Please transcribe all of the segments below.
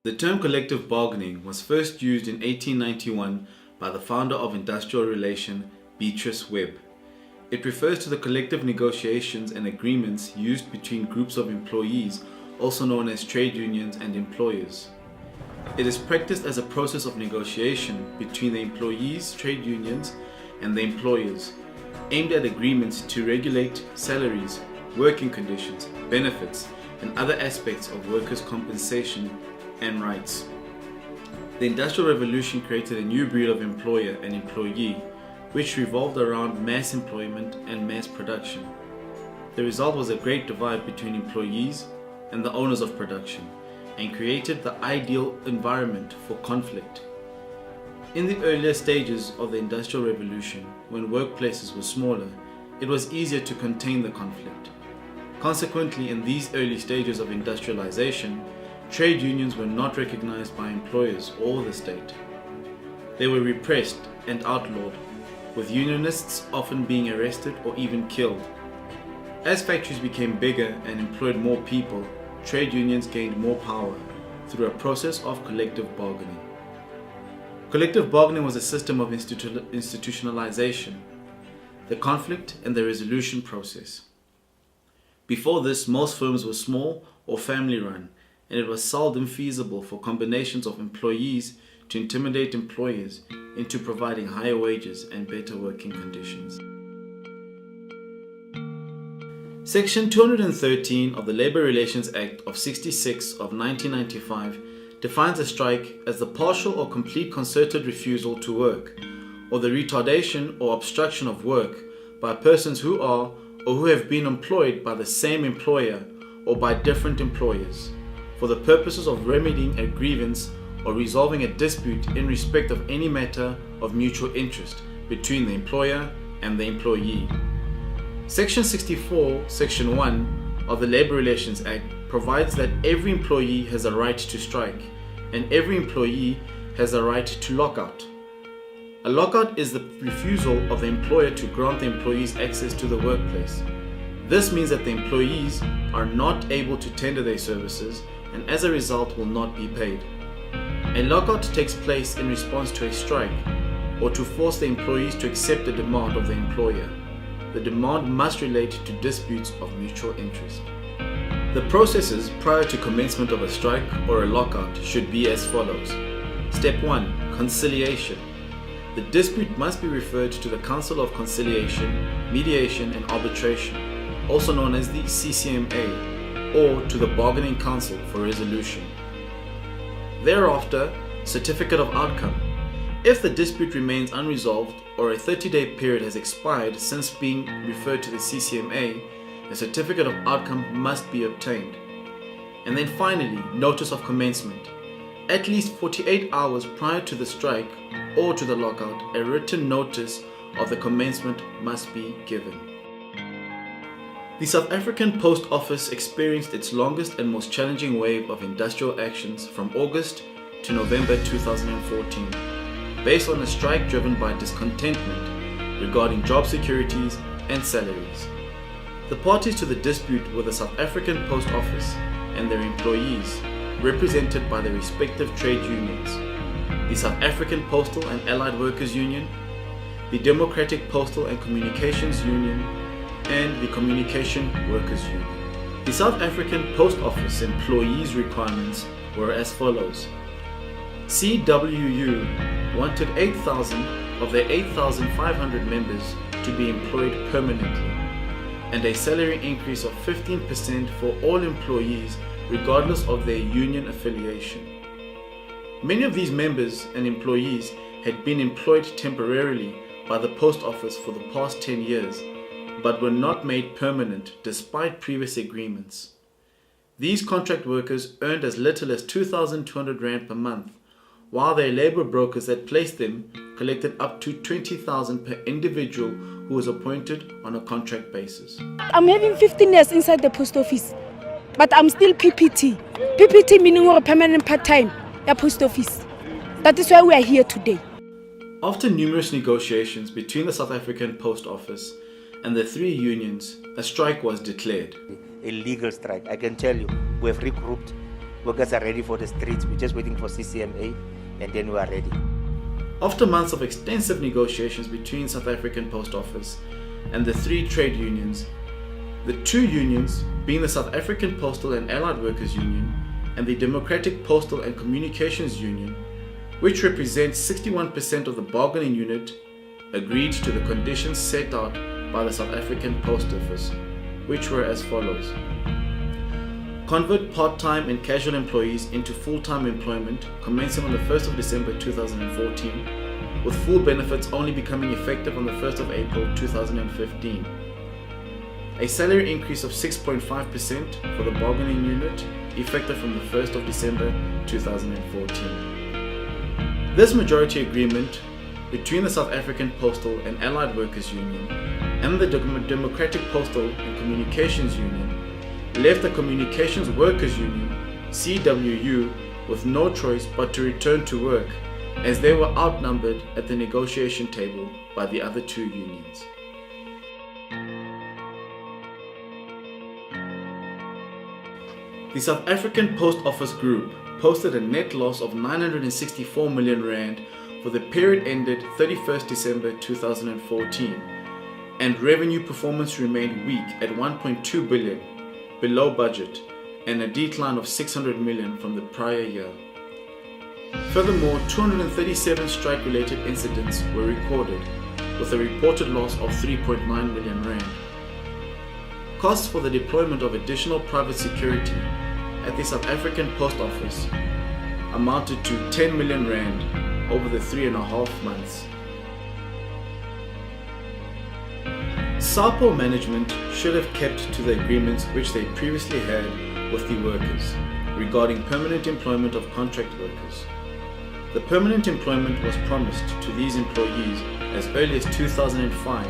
The term collective bargaining was first used in 1891 by the founder of industrial relation, Beatrice Webb. It refers to the collective negotiations and agreements used between groups of employees, also known as trade unions and employers. It is practiced as a process of negotiation between the employees' trade unions and the employers, aimed at agreements to regulate salaries, working conditions, benefits, and other aspects of workers' compensation and rights. The Industrial Revolution created a new breed of employer and employee, which revolved around mass employment and mass production. The result was a great divide between employees and the owners of production, and created the ideal environment for conflict. In the earlier stages of the Industrial Revolution, when workplaces were smaller, it was easier to contain the conflict. Consequently, in these early stages of industrialization, trade unions were not recognized by employers or the state. They were repressed and outlawed, with unionists often being arrested or even killed. As factories became bigger and employed more people, trade unions gained more power through a process of collective bargaining. Collective bargaining was a system of institutionalization, the conflict and the resolution process. Before this, most firms were small or family-run, and it was seldom feasible for combinations of employees to intimidate employers into providing higher wages and better working conditions. Section 213 of the Labour Relations Act of 66 of 1995 defines a strike as the partial or complete concerted refusal to work, or the retardation or obstruction of work by persons who are or who have been employed by the same employer or by different employers, for the purposes of remedying a grievance or resolving a dispute in respect of any matter of mutual interest between the employer and the employee. Section 64, Section 1 of the Labour Relations Act provides that every employee has a right to strike, and every employee has a right to lockout. A lockout is the refusal of the employer to grant the employees access to the workplace. This means that the employees are not able to tender their services and as a result will not be paid. A lockout takes place in response to a strike or to force the employees to accept the demand of the employer. The demand must relate to disputes of mutual interest. The processes prior to commencement of a strike or a lockout should be as follows. Step 1. Conciliation. The dispute must be referred to the Council of Conciliation, Mediation and Arbitration, also known as the CCMA, or to the Bargaining Council for resolution. Thereafter, certificate of outcome. If the dispute remains unresolved or a 30-day period has expired since being referred to the CCMA, a certificate of outcome must be obtained. And then finally, notice of commencement. At least 48 hours prior to the strike or to the lockout, a written notice of the commencement must be given. The South African Post Office experienced its longest and most challenging wave of industrial actions from August to November 2014, based on a strike driven by discontentment regarding job securities and salaries. The parties to the dispute were the South African Post Office and their employees, represented by their respective trade unions, the South African Postal and Allied Workers Union, the Democratic Postal and Communications Union, and the Communication Workers Union. The South African Post Office employees' requirements were as follows. CWU wanted 8,000 of their 8,500 members to be employed permanently, and a salary increase of 15% for all employees regardless of their union affiliation. Many of these members and employees had been employed temporarily by the Post Office for the past 10 years, but were not made permanent despite previous agreements. These contract workers earned as little as 2,200 Rand per month, while their labour brokers that placed them collected up to 20,000 per individual who was appointed on a contract basis. I'm having 15 years inside the post office, but I'm still PPT. PPT meaning we're permanent part-time at post office. That is why we are here today. After numerous negotiations between the South African Post Office and the three unions, a strike was declared. A legal strike. I can tell you, we have regrouped Workers are ready for the streets. We're just waiting for CCMA, and then we are ready. After months of extensive negotiations between South African Post Office and the three trade unions, the two unions, being the South African Postal and Allied Workers Union and the Democratic Postal and Communications Union, which represents 61% of the bargaining unit, agreed to the conditions set out by the South African Post Office, which were as follows. Convert part-time and casual employees into full-time employment commencing on the 1st of December 2014, with full benefits only becoming effective on the 1st of April 2015. A salary increase of 6.5% for the bargaining unit, effective from the 1st of December 2014. This majority agreement between the South African Postal and Allied Workers Union and the Democratic Postal and Communications Union left the Communications Workers Union, CWU, with no choice but to return to work, as they were outnumbered at the negotiation table by the other two unions. The South African Post Office Group posted a net loss of 964 million rand for the period ended 31st December 2014, and revenue performance remained weak at 1.2 billion, below budget, and a decline of 600 million from the prior year. Furthermore, 237 strike-related incidents were recorded, with a reported loss of 3.9 million rand. Costs for the deployment of additional private security at the South African Post Office amounted to 10 million rand over the 3.5 months. SAPO management should have kept to the agreements which they previously had with the workers regarding permanent employment of contract workers. The permanent employment was promised to these employees as early as 2005,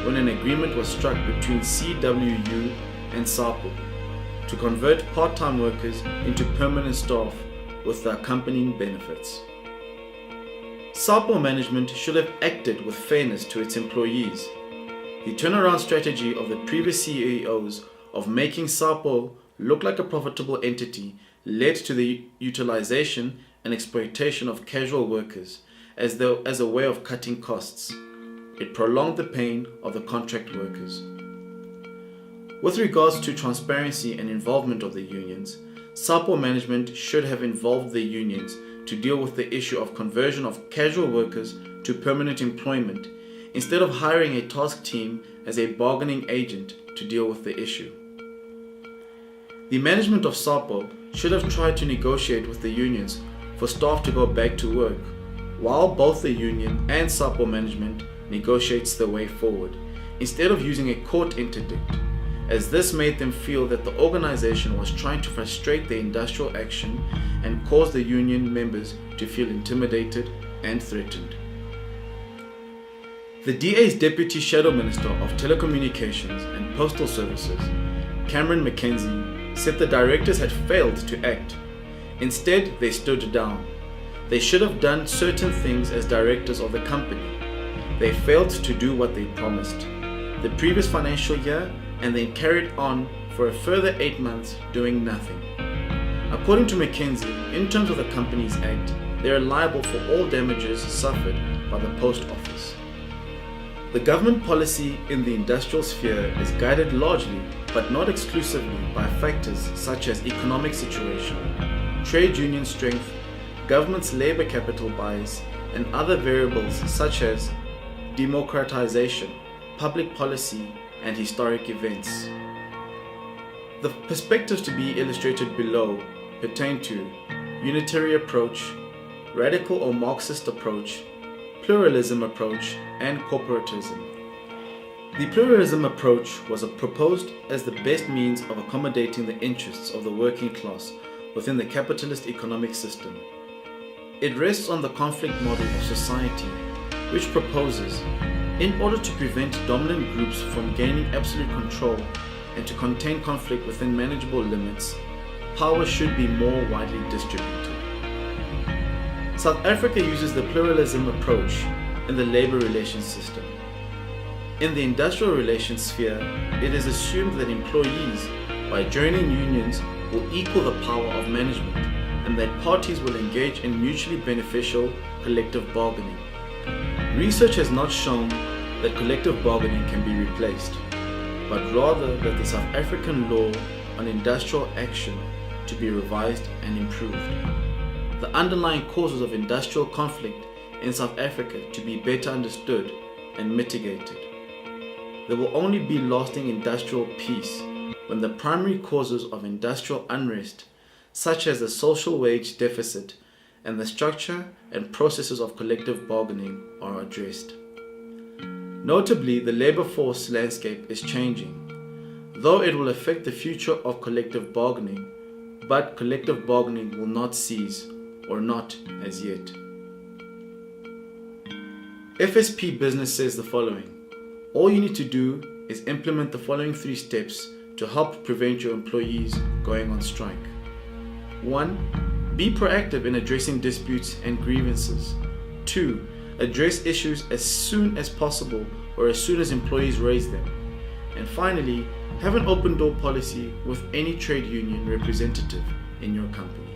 when an agreement was struck between CWU and SAPO to convert part-time workers into permanent staff with the accompanying benefits. SAPO management should have acted with fairness to its employees. The turnaround strategy of the previous CEOs of making SAPO look like a profitable entity led to the utilization and exploitation of casual workers as a way of cutting costs. It prolonged the pain of the contract workers. With regards to transparency and involvement of the unions, SAPO management should have involved the unions to deal with the issue of conversion of casual workers to permanent employment, instead of hiring a task team as a bargaining agent to deal with the issue. The management of SAPO should have tried to negotiate with the unions for staff to go back to work, while both the union and SAPO management negotiates the way forward, instead of using a court interdict, as this made them feel that the organization was trying to frustrate the industrial action and cause the union members to feel intimidated and threatened. The DA's Deputy Shadow Minister of Telecommunications and Postal Services, Cameron Mackenzie, said the directors had failed to act. Instead, they stood down. They should have done certain things as directors of the company. They failed to do what they promised the previous financial year, and then carried on for a further 8 months doing nothing. According to Mackenzie, in terms of the Companies Act, they are liable for all damages suffered by the Post Office. The government policy in the industrial sphere is guided largely, but not exclusively, by factors such as economic situation, trade union strength, government's labor capital bias, and other variables such as democratization, public policy, and historic events. The perspectives to be illustrated below pertain to unitary approach, radical or Marxist approach, pluralism approach, and corporatism. The pluralism approach was proposed as the best means of accommodating the interests of the working class within the capitalist economic system. It rests on the conflict model of society, which proposes, in order to prevent dominant groups from gaining absolute control and to contain conflict within manageable limits, power should be more widely distributed. South Africa uses the pluralism approach in the labor relations system. In the industrial relations sphere, it is assumed that employees, by joining unions, will equal the power of management. and that parties will engage in mutually beneficial collective bargaining. Research has not shown that collective bargaining can be replaced, but rather that the South African law on industrial action to be revised and improved. The underlying causes of industrial conflict in South Africa to be better understood and mitigated. There will only be lasting industrial peace when the primary causes of industrial unrest, such as the social wage deficit and the structure and processes of collective bargaining, are addressed. Notably, the labor force landscape is changing, though it will affect the future of collective bargaining, but collective bargaining will not cease, or not as yet. FSP Business says the following: all you need to do is implement the following 3 steps to help prevent your employees going on strike. 1. Be proactive in addressing disputes and grievances. 2. Address issues as soon as possible or as soon as employees raise them. And finally, have an open door policy with any trade union representative in your company.